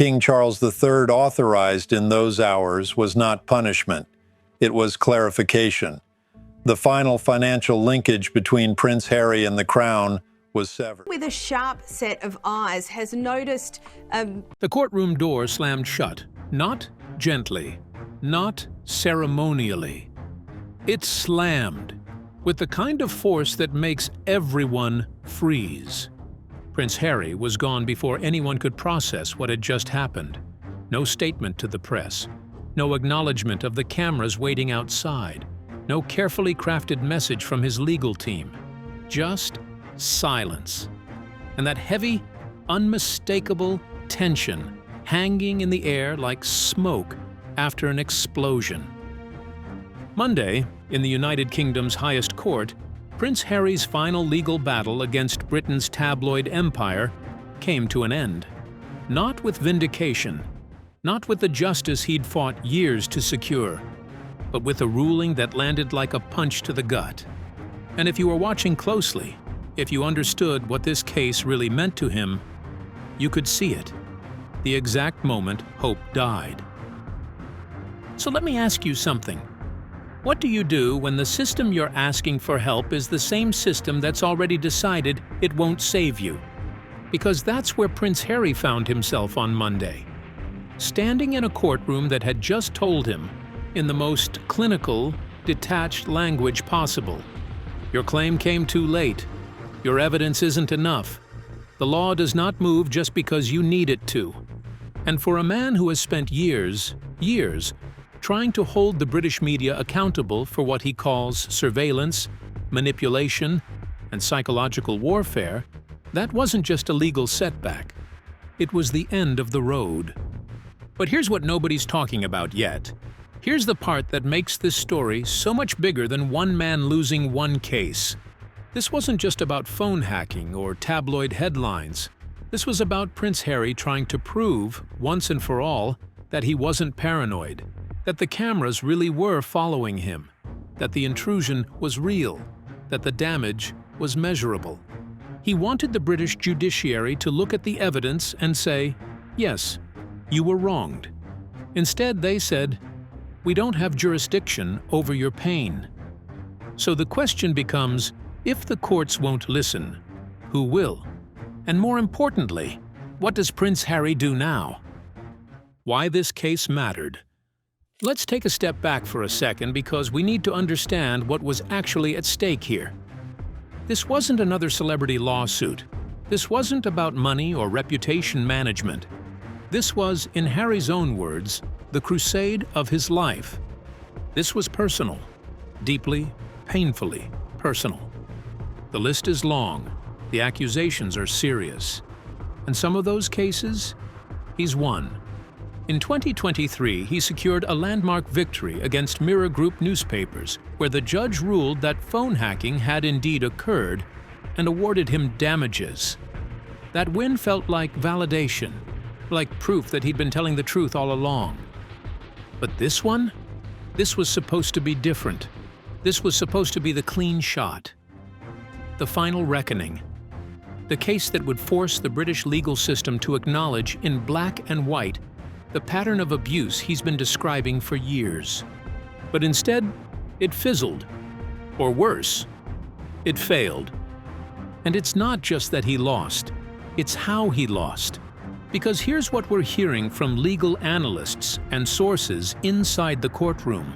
King Charles III authorized in those hours was not punishment. It was clarification. The final financial linkage between Prince Harry and the Crown was severed. With a sharp set of eyes, has noticed The courtroom door slammed shut, not gently, not ceremonially. It slammed, with the kind of force that makes everyone freeze. Prince Harry was gone before anyone could process what had just happened. No statement to the press, no acknowledgement of the cameras waiting outside, no carefully crafted message from his legal team. Just silence. And that heavy, unmistakable tension hanging in the air like smoke after an explosion. Monday, in the United Kingdom's highest court, Prince Harry's final legal battle against Britain's tabloid empire came to an end. Not with vindication, not with the justice he'd fought years to secure, but with a ruling that landed like a punch to the gut. And if you were watching closely, if you understood what this case really meant to him, you could see it. The exact moment hope died. So let me ask you something. What do you do when the system you're asking for help is the same system that's already decided it won't save you? Because that's where Prince Harry found himself on Monday. Standing in a courtroom that had just told him, in the most clinical, detached language possible, your claim came too late. Your evidence isn't enough. The law does not move just because you need it to. And for a man who has spent years, trying to hold the British media accountable for what he calls surveillance, manipulation, and psychological warfare, that wasn't just a legal setback. It was the end of the road. But here's what nobody's talking about yet. Here's the part that makes this story so much bigger than one man losing one case. This wasn't just about phone hacking or tabloid headlines. This was about Prince Harry trying to prove, once and for all, that he wasn't paranoid, that the cameras really were following him, that the intrusion was real, that the damage was measurable. He wanted the British judiciary to look at the evidence and say, yes, you were wronged. Instead, they said, we don't have jurisdiction over your pain. So the question becomes, if the courts won't listen, who will? And more importantly, what does Prince Harry do now? Why this case mattered. Let's take a step back for a second because we need to understand what was actually at stake here. This wasn't another celebrity lawsuit. This wasn't about money or reputation management. This was, in Harry's own words, the crusade of his life. This was personal, deeply, painfully personal. The list is long, the accusations are serious, and some of those cases, he's won. In 2023, he secured a landmark victory against Mirror Group newspapers, where the judge ruled that phone hacking had indeed occurred and awarded him damages. That win felt like validation, like proof that he'd been telling the truth all along. But this one? This was supposed to be different. This was supposed to be the clean shot. The final reckoning. The case that would force the British legal system to acknowledge in black and white the pattern of abuse he's been describing for years. But instead, it fizzled. Or worse, it failed. And it's not just that he lost, it's how he lost. Because here's what we're hearing from legal analysts and sources inside the courtroom.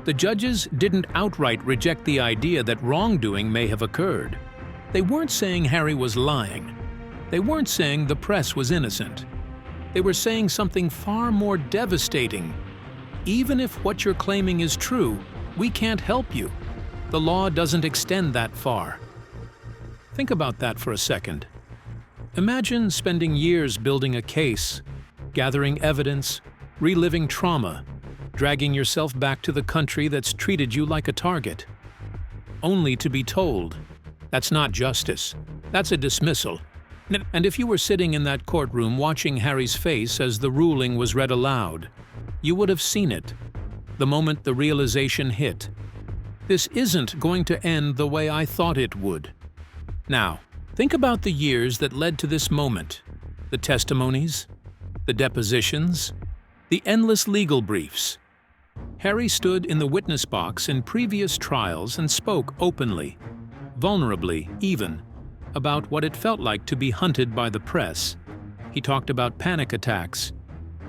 The judges didn't outright reject the idea that wrongdoing may have occurred. They weren't saying Harry was lying. They weren't saying the press was innocent. They were saying something far more devastating. Even if what you're claiming is true, we can't help you. The law doesn't extend that far. Think about that for a second. Imagine spending years building a case, gathering evidence, reliving trauma, dragging yourself back to the country that's treated you like a target, only to be told, that's not justice, that's a dismissal. And if you were sitting in that courtroom watching Harry's face as the ruling was read aloud, you would have seen it, the moment the realization hit. This isn't going to end the way I thought it would. Now, think about the years that led to this moment, the testimonies, The depositions, the endless legal briefs. Harry stood in the witness box in previous trials and spoke openly, vulnerably even, about what it felt like to be hunted by the press. He talked about panic attacks,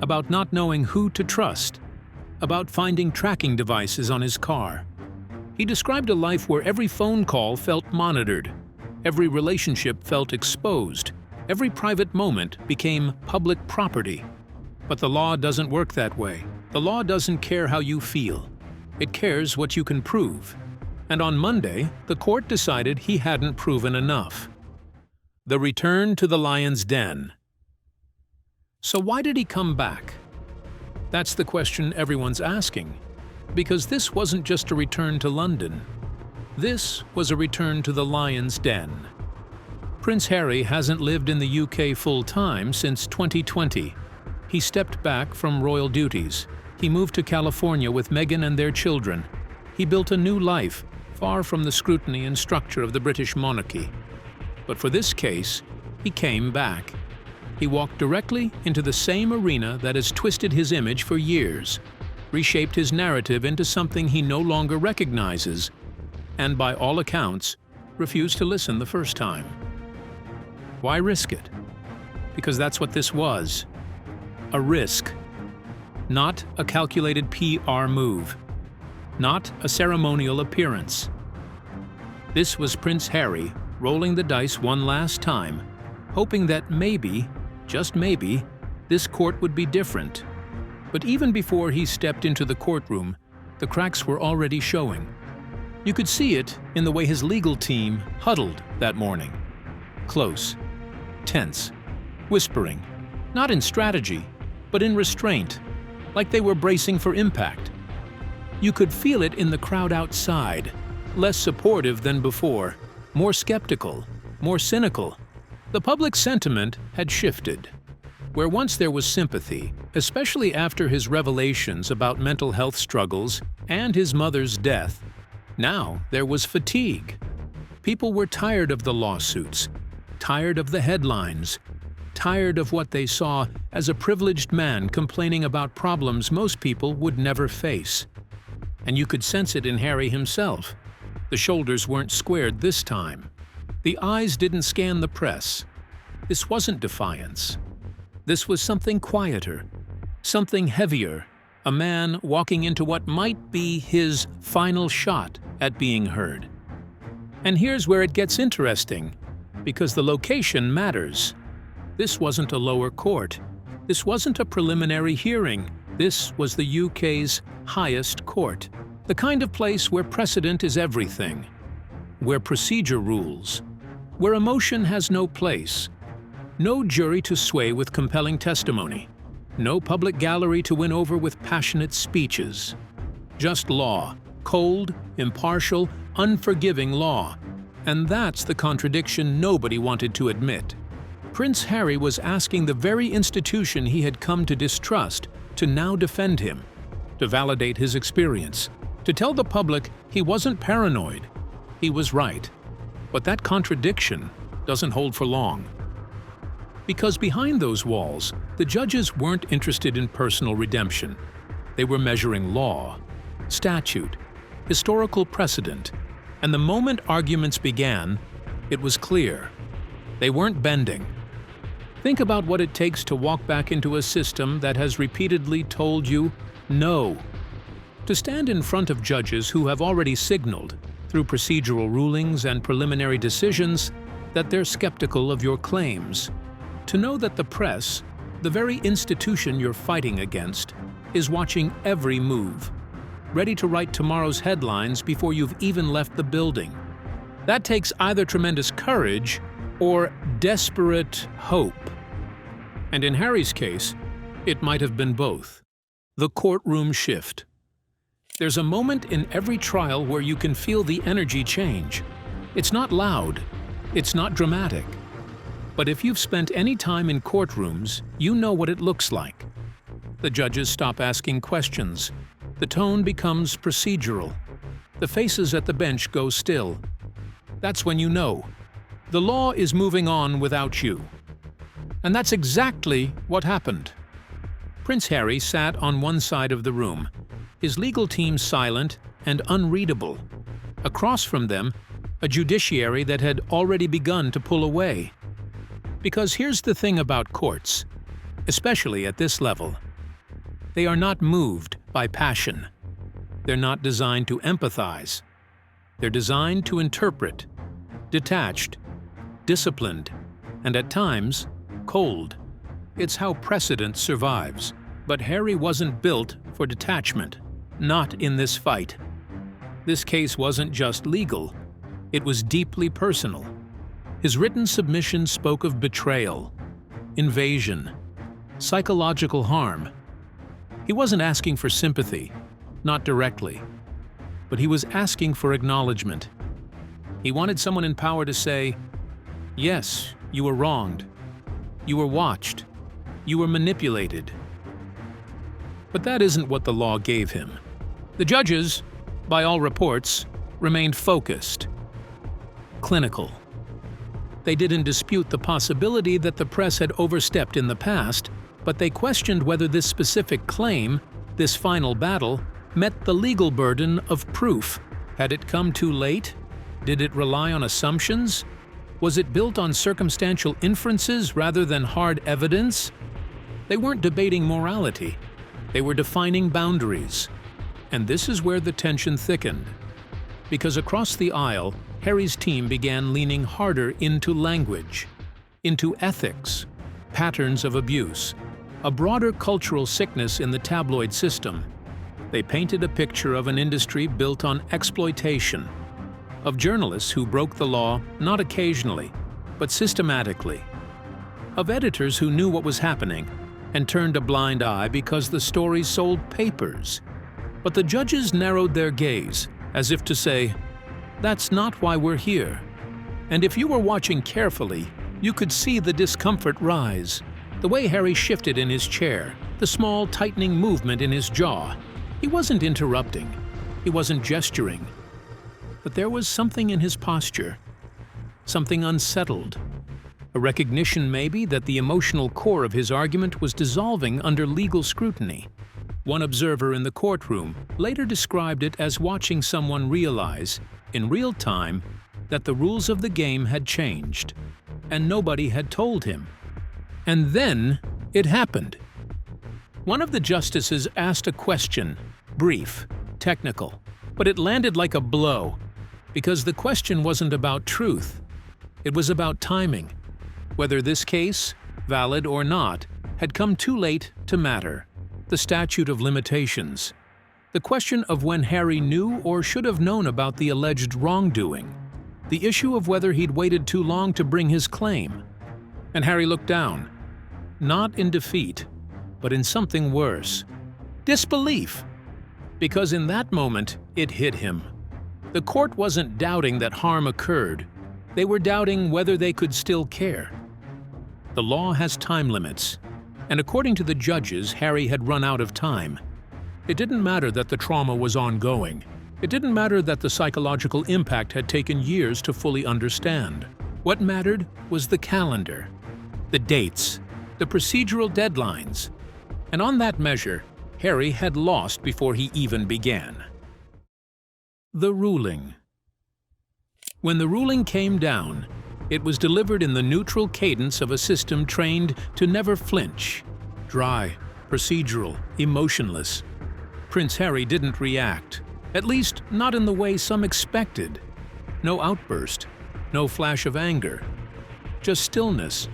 about not knowing who to trust, about finding tracking devices on his car. He described a life where every phone call felt monitored, every relationship felt exposed, every private moment became public property. But the law doesn't work that way. The law doesn't care how you feel. It cares what you can prove. And on Monday, the court decided he hadn't proven enough. The return to the lion's den. So why did he come back? That's the question everyone's asking. Because this wasn't just a return to London. This was a return to the lion's den. Prince Harry hasn't lived in the UK full-time since 2020. He stepped back from royal duties. He moved to California with Meghan and their children. He built a new life, far from the scrutiny and structure of the British monarchy. But for this case, he came back. He walked directly into the same arena that has twisted his image for years, reshaped his narrative into something he no longer recognizes, and by all accounts, refused to listen the first time. Why risk it? Because that's what this was. A risk. Not a calculated PR move. Not a ceremonial appearance. This was Prince Harry rolling the dice one last time, hoping that maybe, just maybe, this court would be different. But even before he stepped into the courtroom, the cracks were already showing. You could see it in the way his legal team huddled that morning. Close, tense, whispering, not in strategy, but in restraint, like they were bracing for impact. You could feel it in the crowd outside, less supportive than before, more skeptical, more cynical. The public sentiment had shifted. Where once there was sympathy, especially after his revelations about mental health struggles and his mother's death, now there was fatigue. People were tired of the lawsuits, tired of the headlines, tired of what they saw as a privileged man complaining about problems most people would never face. And you could sense it in Harry himself. The shoulders weren't squared this time. The eyes didn't scan the press. This wasn't defiance. This was something quieter, something heavier, a man walking into what might be his final shot at being heard. And here's where it gets interesting, because the location matters. This wasn't a lower court. This wasn't a preliminary hearing. This was the UK's highest court. The kind of place where precedent is everything, where procedure rules, where emotion has no place, no jury to sway with compelling testimony, no public gallery to win over with passionate speeches. Just law, cold, impartial, unforgiving law. And that's the contradiction nobody wanted to admit. Prince Harry was asking the very institution he had come to distrust to now defend him, to validate his experience, to tell the public he wasn't paranoid. He was right. But that contradiction doesn't hold for long. Because behind those walls, the judges weren't interested in personal redemption. They were measuring law, statute, historical precedent, and the moment arguments began, it was clear. They weren't bending. Think about what it takes to walk back into a system that has repeatedly told you no. To stand in front of judges who have already signaled, through procedural rulings and preliminary decisions, that they're skeptical of your claims. To know that the press, the very institution you're fighting against, is watching every move, ready to write tomorrow's headlines before you've even left the building. That takes either tremendous courage or desperate hope. And in Harry's case, it might have been both. The courtroom shift. There's a moment in every trial where you can feel the energy change. It's not loud, it's not dramatic. But if you've spent any time in courtrooms, you know what it looks like. The judges stop asking questions. The tone becomes procedural. The faces at the bench go still. That's when you know. The law is moving on without you. And that's exactly what happened. Prince Harry sat on one side of the room, his legal team silent and unreadable. Across from them, a judiciary that had already begun to pull away. Because here's the thing about courts, especially at this level. They are not moved by passion. They're not designed to empathize. They're designed to interpret, detached, disciplined, and at times, cold. It's how precedent survives. But Harry wasn't built for detachment, not in this fight. This case wasn't just legal, it was deeply personal. His written submission spoke of betrayal, invasion, psychological harm. He wasn't asking for sympathy, not directly, but he was asking for acknowledgement. He wanted someone in power to say, "Yes, you were wronged. You were watched. You were manipulated." But that isn't what the law gave him. The judges, by all reports, remained focused, clinical. They didn't dispute the possibility that the press had overstepped in the past, but they questioned whether this specific claim, this final battle, met the legal burden of proof. Had it come too late? Did it rely on assumptions? Was it built on circumstantial inferences rather than hard evidence? They weren't debating morality. They were defining boundaries. And this is where the tension thickened. Because across the aisle, Harry's team began leaning harder into language, into ethics, patterns of abuse, a broader cultural sickness in the tabloid system. They painted a picture of an industry built on exploitation, of journalists who broke the law not occasionally, but systematically, of editors who knew what was happening and turned a blind eye because the stories sold papers. But the judges narrowed their gaze, as if to say, "That's not why we're here." And if you were watching carefully, you could see the discomfort rise. The way Harry shifted in his chair, the small tightening movement in his jaw. He wasn't interrupting. He wasn't gesturing. But there was something in his posture, something unsettled. A recognition, maybe, that the emotional core of his argument was dissolving under legal scrutiny. One observer in the courtroom later described it as watching someone realize, in real time, that the rules of the game had changed, and nobody had told him. And then it happened. One of the justices asked a question, brief, technical, but it landed like a blow, because the question wasn't about truth. It was about timing. Whether this case, valid or not, had come too late to matter. The statute of limitations. The question of when Harry knew or should have known about the alleged wrongdoing. The issue of whether he'd waited too long to bring his claim. And Harry looked down. Not in defeat, but in something worse. Disbelief. Because in that moment, it hit him. The court wasn't doubting that harm occurred. They were doubting whether they could still care. The law has time limits, and according to the judges, Harry had run out of time. It didn't matter that the trauma was ongoing. It didn't matter that the psychological impact had taken years to fully understand. What mattered was the calendar, the dates, the procedural deadlines. And on that measure, Harry had lost before he even began. The ruling. When the ruling came down, it was delivered in the neutral cadence of a system trained to never flinch. Dry, procedural, emotionless. Prince Harry didn't react, at least not in the way some expected. No outburst, no flash of anger, just stillness.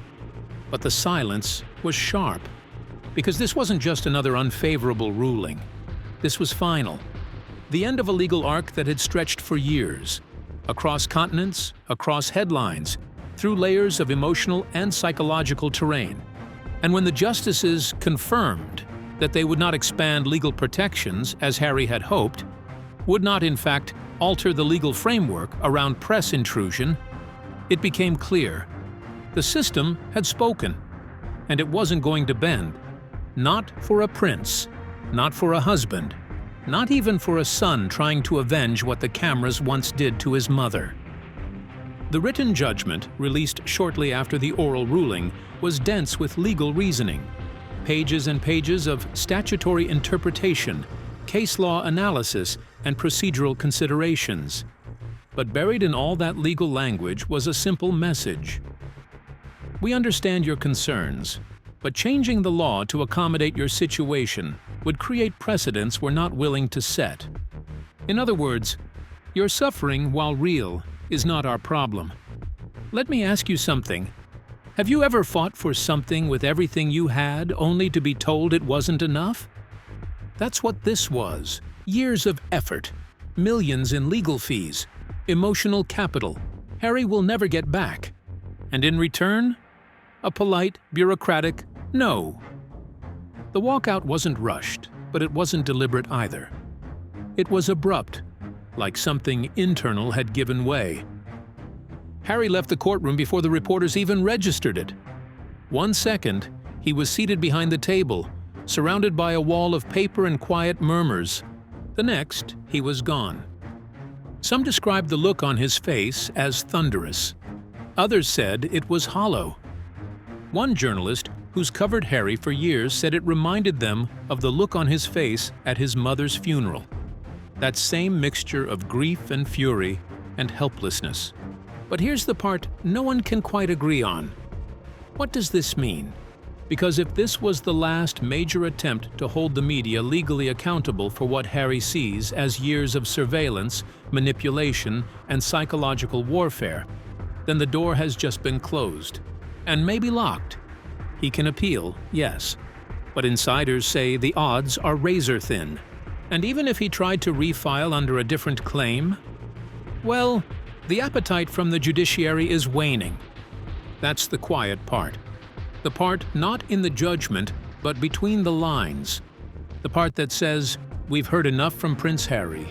But the silence was sharp, because this wasn't just another unfavorable ruling. This was final. The end of a legal arc that had stretched for years. Across continents, across headlines, through layers of emotional and psychological terrain. And when the justices confirmed that they would not expand legal protections as Harry had hoped, would not in fact alter the legal framework around press intrusion, it became clear. The system had spoken, and it wasn't going to bend. Not for a prince, not for a husband, not even for a son trying to avenge what the cameras once did to his mother. The written judgment, released shortly after the oral ruling, was dense with legal reasoning. pages and pages of statutory interpretation, case law analysis, and procedural considerations. But buried in all that legal language was a simple message. We understand your concerns, but changing the law to accommodate your situation would create precedents we're not willing to set. In other words, your suffering, while real, is not our problem. Let me ask you something. Have you ever fought for something with everything you had only to be told it wasn't enough? That's what this was. Years of effort, millions in legal fees, emotional capital Harry will never get back. And in return, a polite, bureaucratic no. The walkout wasn't rushed, but it wasn't deliberate either. It was abrupt, like something internal had given way. Harry left the courtroom before the reporters even registered it. 1 second, he was seated behind the table, surrounded by a wall of paper and quiet murmurs. The next, he was gone. Some described the look on his face as thunderous. Others said it was hollow. One journalist, who's covered Harry for years, said it reminded them of the look on his face at his mother's funeral. That same mixture of grief and fury and helplessness. But here's the part no one can quite agree on. What does this mean? Because if this was the last major attempt to hold the media legally accountable for what Harry sees as years of surveillance, manipulation, and psychological warfare, then the door has just been closed, and maybe locked. He can appeal, yes, but insiders say the odds are razor thin. And even if he tried to refile under a different claim, well, the appetite from the judiciary is waning. That's the quiet part. The part not in the judgment, but between the lines. The part that says, we've heard enough from Prince Harry.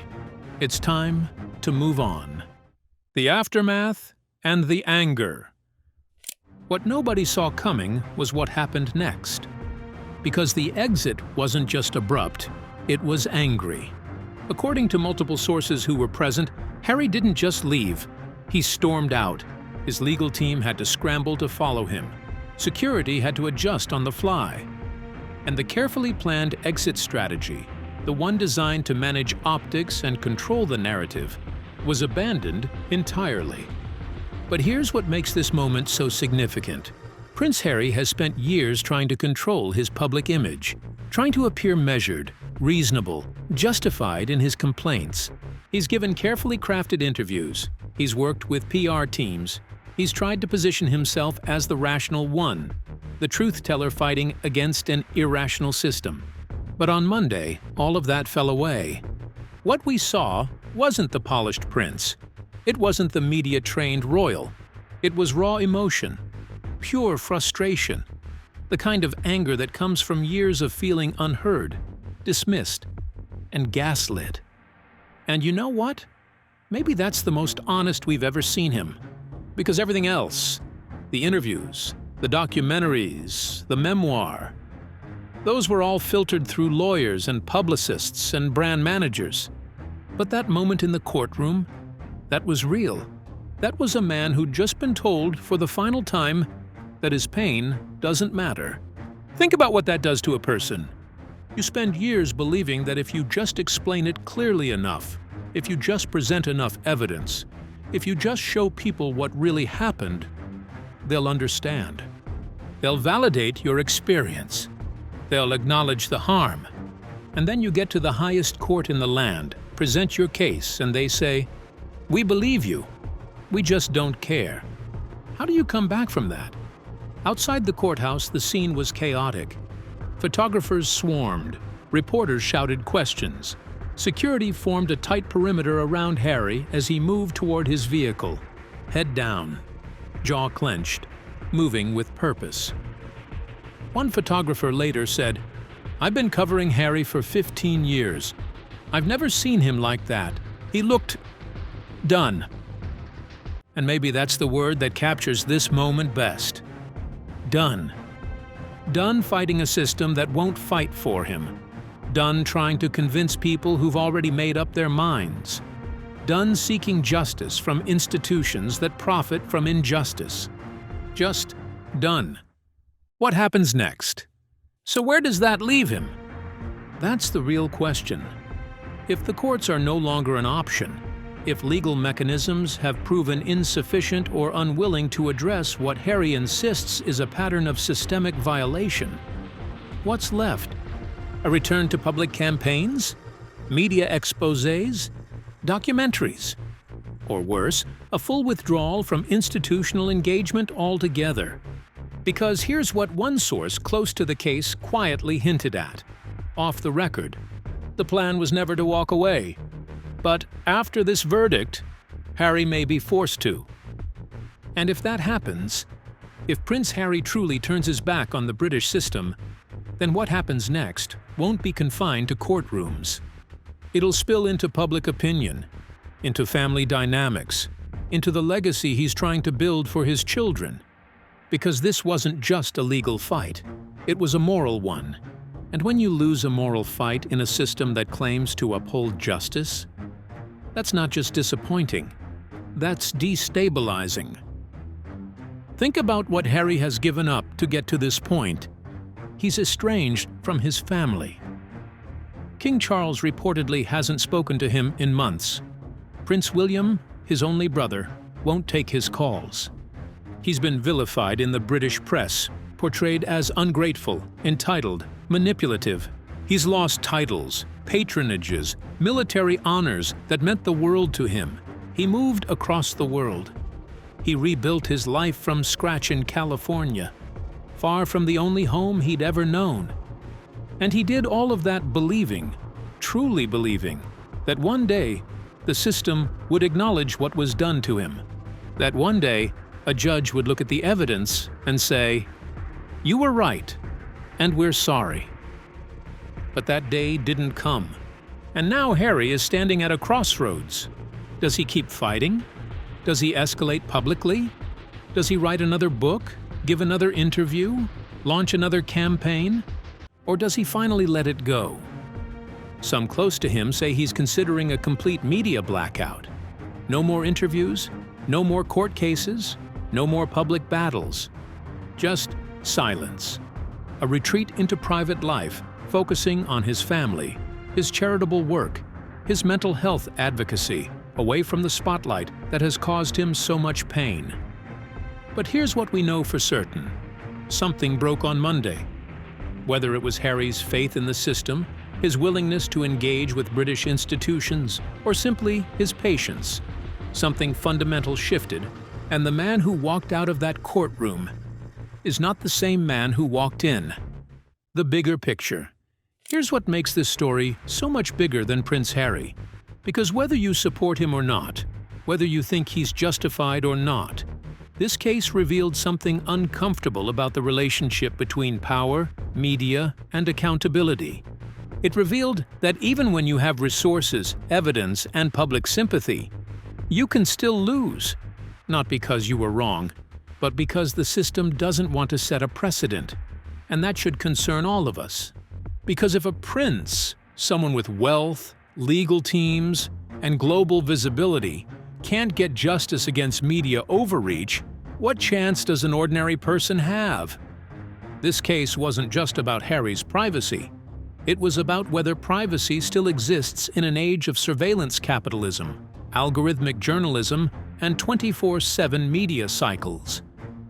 It's time to move on. The aftermath and the anger. What nobody saw coming was what happened next. Because the exit wasn't just abrupt, it was angry. According to multiple sources who were present, Harry didn't just leave. He stormed out. His legal team had to scramble to follow him. Security had to adjust on the fly. And the carefully planned exit strategy, the one designed to manage optics and control the narrative, was abandoned entirely. But here's what makes this moment so significant. Prince Harry has spent years trying to control his public image, trying to appear measured, reasonable, justified in his complaints. He's given carefully crafted interviews. He's worked with PR teams. He's tried to position himself as the rational one, the truth teller fighting against an irrational system. But on Monday, all of that fell away. What we saw wasn't the polished prince. It wasn't the media-trained royal. It was raw emotion, pure frustration, the kind of anger that comes from years of feeling unheard, dismissed, and gaslit. And you know what? Maybe that's the most honest we've ever seen him. Because everything else, the interviews, the documentaries, the memoir, those were all filtered through lawyers and publicists and brand managers. But that moment in the courtroom, that was real. That was a man who'd just been told for the final time that his pain doesn't matter. Think about what that does to a person. You spend years believing that if you just explain it clearly enough, if you just present enough evidence, if you just show people what really happened, they'll understand. They'll validate your experience. They'll acknowledge the harm. And then you get to the highest court in the land, present your case, and they say, "We believe you. We just don't care." How do you come back from that? Outside the courthouse, the scene was chaotic. Photographers swarmed. Reporters shouted questions. Security formed a tight perimeter around Harry as he moved toward his vehicle, head down, jaw clenched, moving with purpose. One photographer later said, "I've been covering Harry for 15 years. I've never seen him like that. He looked done." And maybe that's the word that captures this moment best. Done. Done fighting a system that won't fight for him. Done trying to convince people who've already made up their minds. Done seeking justice from institutions that profit from injustice. Just done. What happens next? So where does that leave him? That's the real question. If the courts are no longer an option, if legal mechanisms have proven insufficient or unwilling to address what Harry insists is a pattern of systemic violation, what's left? A return to public campaigns? Media exposés? Documentaries? Or worse, a full withdrawal from institutional engagement altogether? Because here's what one source close to the case quietly hinted at, off the record. The plan was never to walk away. But after this verdict, Harry may be forced to. And if that happens, if Prince Harry truly turns his back on the British system, then what happens next won't be confined to courtrooms. It'll spill into public opinion, into family dynamics, into the legacy he's trying to build for his children. Because this wasn't just a legal fight, it was a moral one. And when you lose a moral fight in a system that claims to uphold justice, that's not just disappointing, that's destabilizing. Think about what Harry has given up to get to this point. He's estranged from his family. King Charles reportedly hasn't spoken to him in months. Prince William, his only brother, won't take his calls. He's been vilified in the British press, portrayed as ungrateful, entitled, manipulative. He's lost titles, patronages, military honors that meant the world to him. He moved across the world. He rebuilt his life from scratch in California, far from the only home he'd ever known. And he did all of that believing, truly believing, that one day the system would acknowledge what was done to him. That one day a judge would look at the evidence and say, "You were right, and we're sorry." But that day didn't come. And now Harry is standing at a crossroads. Does he keep fighting? Does he escalate publicly? Does he write another book, give another interview, launch another campaign? Or does he finally let it go? Some close to him say he's considering a complete media blackout. No more interviews, no more court cases, no more public battles. Just silence. A retreat into private life, focusing on his family, his charitable work, his mental health advocacy, away from the spotlight that has caused him so much pain. But here's what we know for certain. Something broke on Monday. Whether it was Harry's faith in the system, his willingness to engage with British institutions, or simply his patience, something fundamental shifted, and the man who walked out of that courtroom is not the same man who walked in. The bigger picture. Here's what makes this story so much bigger than Prince Harry. Because whether you support him or not, whether you think he's justified or not, this case revealed something uncomfortable about the relationship between power, media, and accountability. It revealed that even when you have resources, evidence, and public sympathy, you can still lose. Not because you were wrong, but because the system doesn't want to set a precedent. And that should concern all of us. Because if a prince, someone with wealth, legal teams, and global visibility, can't get justice against media overreach, what chance does an ordinary person have? This case wasn't just about Harry's privacy. It was about whether privacy still exists in an age of surveillance capitalism, algorithmic journalism, and 24/7 media cycles.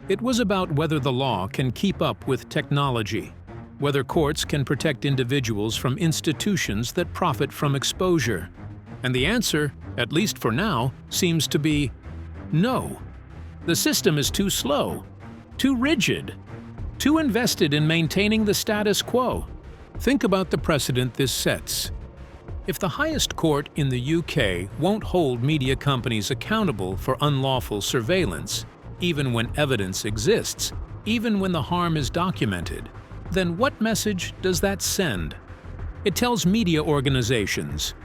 It was about whether the law can keep up with technology, whether courts can protect individuals from institutions that profit from exposure. And the answer, at least for now, seems to be no. The system is too slow, too rigid, too invested in maintaining the status quo. Think about the precedent this sets. If the highest court in the UK won't hold media companies accountable for unlawful surveillance, even when evidence exists, even when the harm is documented, then what message does that send? It tells media organizations,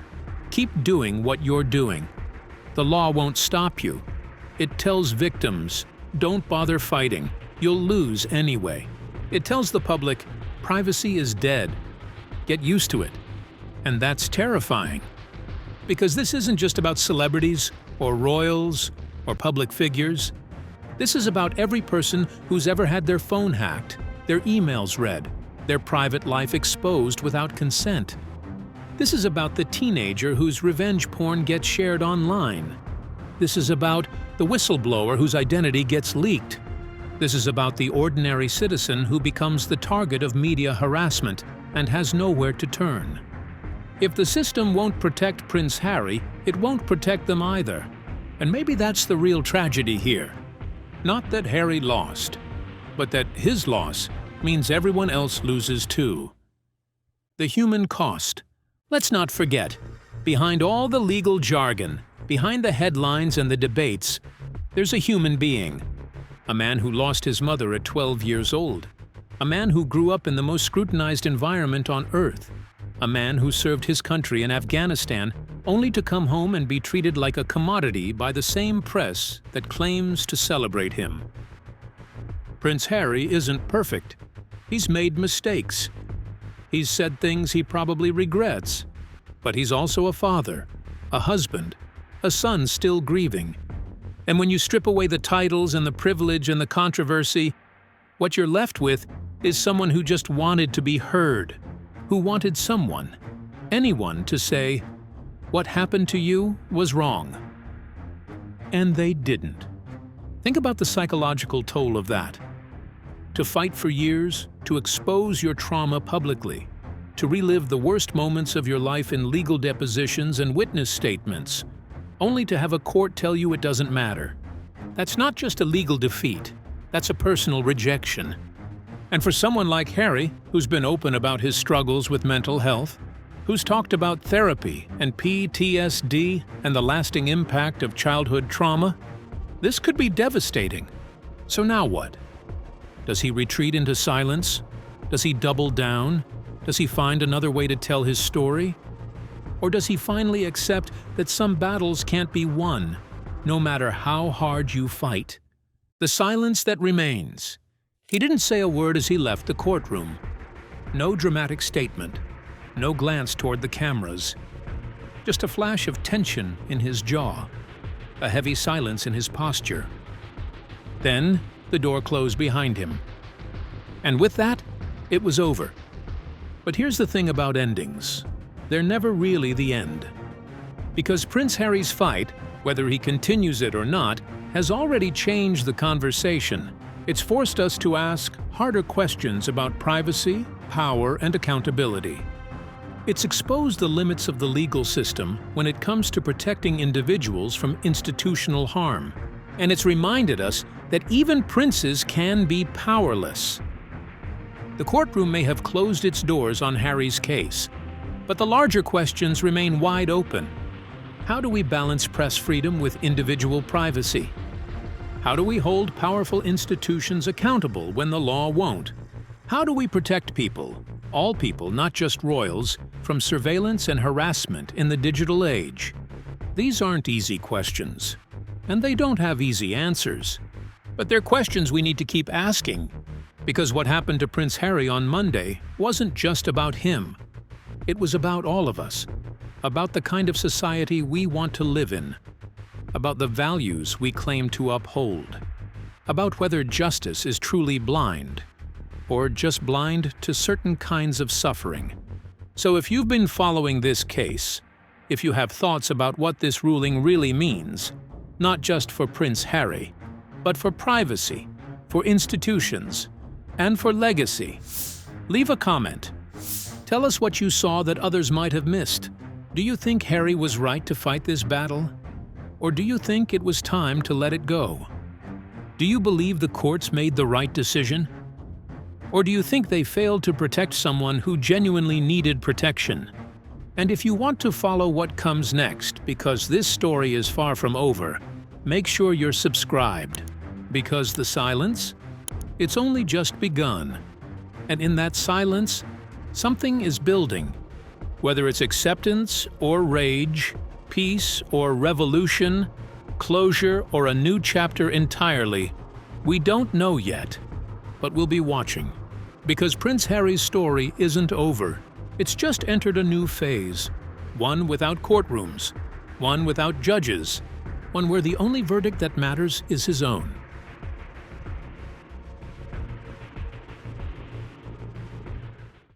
keep doing what you're doing. The law won't stop you. It tells victims, don't bother fighting, you'll lose anyway. It tells the public, privacy is dead. Get used to it. And that's terrifying. Because this isn't just about celebrities, or royals, or public figures. This is about every person who's ever had their phone hacked, their emails read, their private life exposed without consent. This is about the teenager whose revenge porn gets shared online. This is about the whistleblower whose identity gets leaked. This is about the ordinary citizen who becomes the target of media harassment and has nowhere to turn. If the system won't protect Prince Harry, it won't protect them either. And maybe that's the real tragedy here. Not that Harry lost, but that his loss means everyone else loses too. The human cost. Let's not forget, behind all the legal jargon, behind the headlines and the debates, there's a human being. A man who lost his mother at 12 years old. A man who grew up in the most scrutinized environment on earth. A man who served his country in Afghanistan only to come home and be treated like a commodity by the same press that claims to celebrate him. Prince Harry isn't perfect. He's made mistakes. He's said things he probably regrets. But he's also a father, a husband, a son still grieving. And when you strip away the titles and the privilege and the controversy, what you're left with is someone who just wanted to be heard, who wanted someone, anyone, to say, "What happened to you was wrong." And they didn't. Think about the psychological toll of that. To fight for years, to expose your trauma publicly, to relive the worst moments of your life in legal depositions and witness statements, only to have a court tell you it doesn't matter. That's not just a legal defeat, that's a personal rejection. And for someone like Harry, who's been open about his struggles with mental health, who's talked about therapy and PTSD and the lasting impact of childhood trauma, this could be devastating. So now what? Does he retreat into silence? Does he double down? Does he find another way to tell his story? Or does he finally accept that some battles can't be won, no matter how hard you fight? The silence that remains. He didn't say a word as he left the courtroom. No dramatic statement. No glance toward the cameras. Just a flash of tension in his jaw. A heavy silence in his posture. Then, the door closed behind him. And with that, it was over. But here's the thing about endings. They're never really the end. Because Prince Harry's fight, whether he continues it or not, has already changed the conversation. It's forced us to ask harder questions about privacy, power, and accountability. It's exposed the limits of the legal system when it comes to protecting individuals from institutional harm. And it's reminded us that even princes can be powerless. The courtroom may have closed its doors on Harry's case, but the larger questions remain wide open. How do we balance press freedom with individual privacy? How do we hold powerful institutions accountable when the law won't? How do we protect people, all people, not just royals, from surveillance and harassment in the digital age? These aren't easy questions, and they don't have easy answers. But they're questions we need to keep asking, because what happened to Prince Harry on Monday wasn't just about him. It was about all of us, about the kind of society we want to live in, about the values we claim to uphold, about whether justice is truly blind, or just blind to certain kinds of suffering. So if you've been following this case, if you have thoughts about what this ruling really means, not just for Prince Harry, but for privacy, for institutions, and for legacy, leave a comment. Tell us what you saw that others might have missed. Do you think Harry was right to fight this battle? Or do you think it was time to let it go? Do you believe the courts made the right decision? Or do you think they failed to protect someone who genuinely needed protection? And if you want to follow what comes next, because this story is far from over, make sure you're subscribed. Because the silence? It's only just begun. And in that silence, something is building. Whether it's acceptance or rage, peace or revolution, closure or a new chapter entirely, we don't know yet, but we'll be watching. Because Prince Harry's story isn't over. It's just entered a new phase. One without courtrooms, one without judges, one where the only verdict that matters is his own.